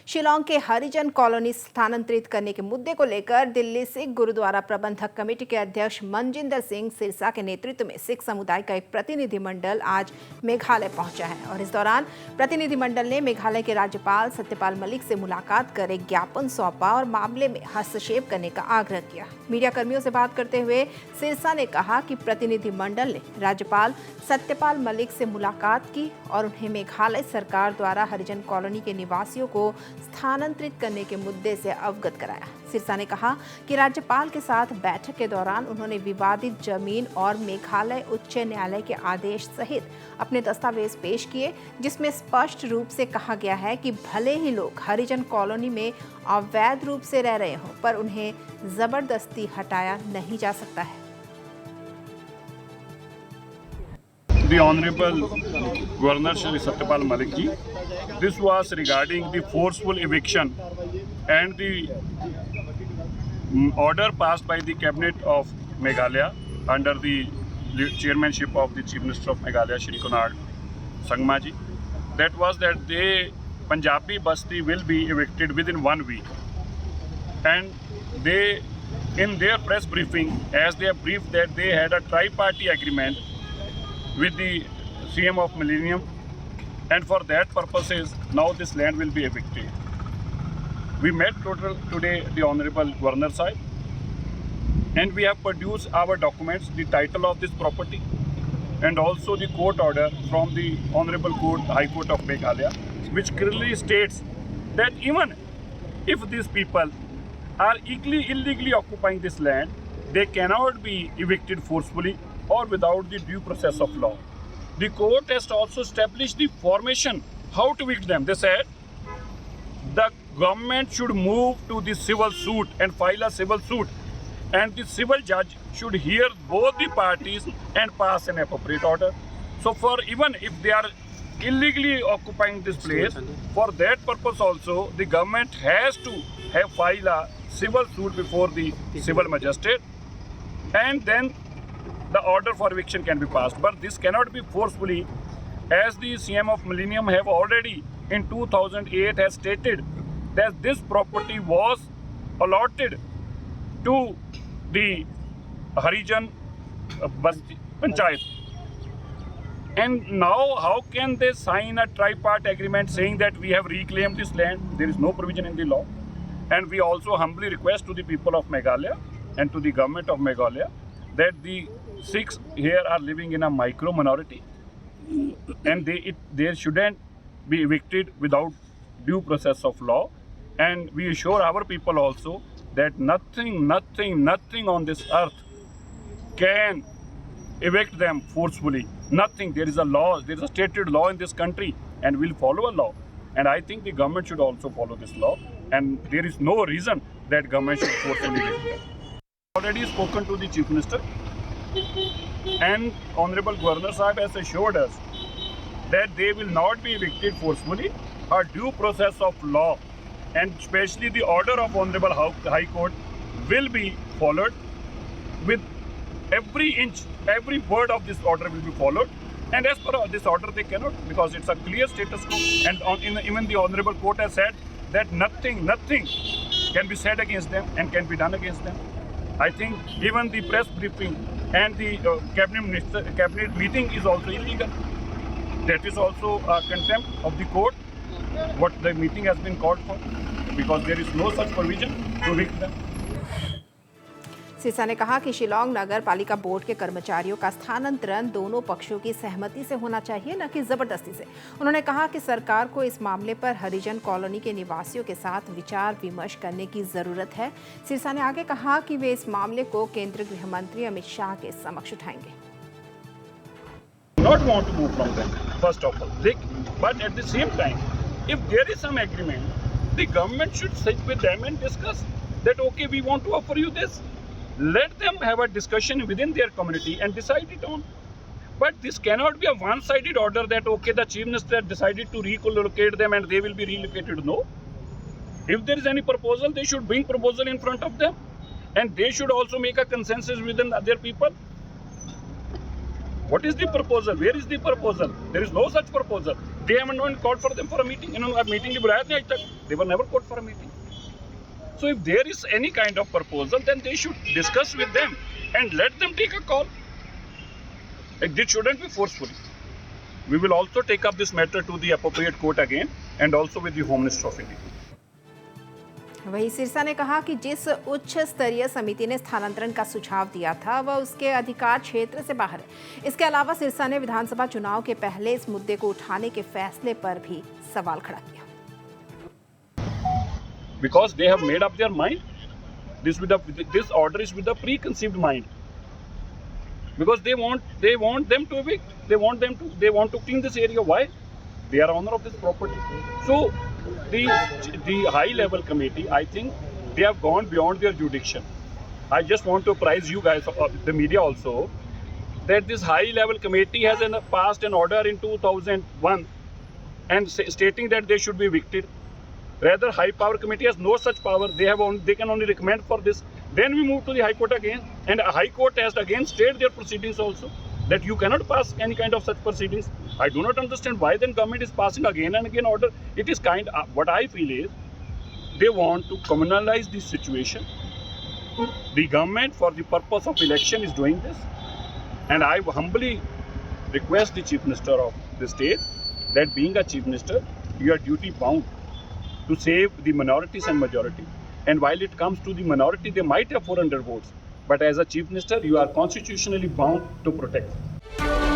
शिलांग के हरिजन कॉलोनी स्थानांतरित करने के मुद्दे को लेकर दिल्ली सिख गुरुद्वारा प्रबंधक कमेटी के अध्यक्ष मनजिंदर सिंह सिरसा के नेतृत्व में सिख समुदाय का एक प्रतिनिधिमंडल आज मेघालय पहुंचा है और इस दौरान प्रतिनिधिमंडल ने मेघालय के राज्यपाल सत्यपाल मलिक से मुलाकात कर एक ज्ञापन सौंपा और मामले में हस्तक्षेप करने का आग्रह किया। मीडिया कर्मियों से बात करते हुए सिरसा ने कहा कि प्रतिनिधिमंडल ने राज्यपाल सत्यपाल मलिक से मुलाकात की और उन्हें मेघालय सरकार द्वारा हरिजन कॉलोनी के निवासियों को स्थानांतरित करने के मुद्दे से अवगत कराया। सिरसा ने कहा कि राज्यपाल के साथ बैठक के दौरान उन्होंने विवादित जमीन और मेघालय उच्च न्यायालय के आदेश सहित अपने दस्तावेज पेश किए, जिसमें स्पष्ट रूप से कहा गया है कि भले ही लोग हरिजन कॉलोनी में अवैध रूप से रह रहे हों, पर उन्हें जबरदस्ती हटाया नहीं जा सकता है। The Honorable Governor Shri Satyapal Malik ji, this was regarding the forceful eviction and the order passed by the Cabinet of Meghalaya under the chairmanship of the Chief Minister of Meghalaya Shri Konark Sangma ji. That was that the Punjabi Basti will be evicted within 1 week, and they, in their press briefing, as they have briefed that they had a tri-party agreement with the CM of Millennium, and for that purposes now this land will be evicted. We met today the Honorable Governor Sahib, and we have produced our documents, the title of this property and also the court order from the Honorable Court, High Court of Meghalaya, which clearly states that even if these people are illegally occupying this land, they cannot be evicted forcefully or without the due process of law. The court has also established the formation, how to evict them. They said the government should move to the civil suit and file a civil suit, and the civil judge should hear both the parties and pass an appropriate order. So for even if they are illegally occupying this place, for that purpose also the government has to have file a civil suit before the civil magistrate, and then the order for eviction can be passed. But this cannot be forcefully, as the CM of Millennium have already in 2008 has stated that this property was allotted to the Harijan Basti Panchayat. And now how can they sign a tri-part agreement saying that we have reclaimed this land? There is no provision in the law. And we also humbly request to the people of Meghalaya and to the government of Meghalaya that the Sikhs here are living in a micro minority, and they shouldn't be evicted without due process of law. And we assure our people also that nothing on this earth can evict them forcefully. Nothing. There is a law, there is a stated law in this country, and we'll follow a law. And I think the government should also follow this law, and there is no reason that government should forcefully evict them. Already spoken to the Chief Minister, and Honorable Governor Sahib has assured us that they will not be evicted forcefully. A due process of law, and especially the order of Honorable High Court, will be followed. With every inch, every word of this order will be followed. And as per this order, they cannot, because it's a clear status quo. And even the Honorable Court has said that nothing can be said against them and can be done against them. I think even the press briefing and the cabinet meeting is also illegal. That is also a contempt of the court, what the meeting has been called for, because there is no such provision to evict them. Sirsa ने कहा कि शिलांग नगर पालिका board के कर्मचारियों का स्थानांतरण दोनों पक्षों की सहमति से होना चाहिए, न कि जबरदस्ती से। उन्होंने कहा कि सरकार को इस मामले पर हरिजन कॉलोनी के निवासियों के साथ विचार विमर्श करने की जरूरत है। सिरसा ने आगे कहा कि वे इस मामले को केंद्रीय गृह मंत्री अमित शाह के समक्ष उठाएंगे। Not want to move from them, first of all. But at the same time, if there is some agreement, the government should sit with them and discuss that, okay, we want to offer you this. Let them have a discussion within their community and decide it on. But this cannot be a one-sided order that, okay, the Chief Minister decided to relocate them and they will be relocated. No. If there is any proposal, they should bring proposal in front of them, and they should also make a consensus within their people. What is the proposal? Where is the proposal? There is no such proposal. They haven't not called for them for a meeting. इन्होंने meeting की बुलाया नहीं आज तक. They were never called for a meeting. So if there is any kind of proposal, then they should discuss with them and let them take a call. It shouldn't be forcefully. We will also take up this matter to the appropriate court again and also with the Home Minister of India. वहीं सिरसा ने कहा कि जिस उच्च स्तरीय समिति ने स्थानांतरण का सुझाव दिया था वह उसके अधिकार क्षेत्र से बाहर है। इसके अलावा सिरसा ने विधानसभा चुनाव के पहले इस मुद्दे को उठाने के फैसले पर भी सवाल खड़ा किया। Because they have made up their mind. This order is with a preconceived mind. Because they want them to evict. They want to clean this area. Why? They are owner of this property. So the high level committee, I think they have gone beyond their jurisdiction. I just want to apprise you guys, the media also, that this high level committee has passed an order in 2001 and stating that they should be evicted. Rather, high power committee has no such power. They can only recommend for this. Then we move to the High Court again, and a High Court has again stayed their proceedings also, that you cannot pass any kind of such proceedings. I do not understand why then government is passing again and again order. It is what I feel is, they want to communalize this situation. The government, for the purpose of election, is doing this, and I humbly request the Chief Minister of the state that being a Chief Minister, you are duty bound to save the minorities and majority. And while it comes to the minority, they might have 400 votes. But as a Chief Minister, you are constitutionally bound to protect them.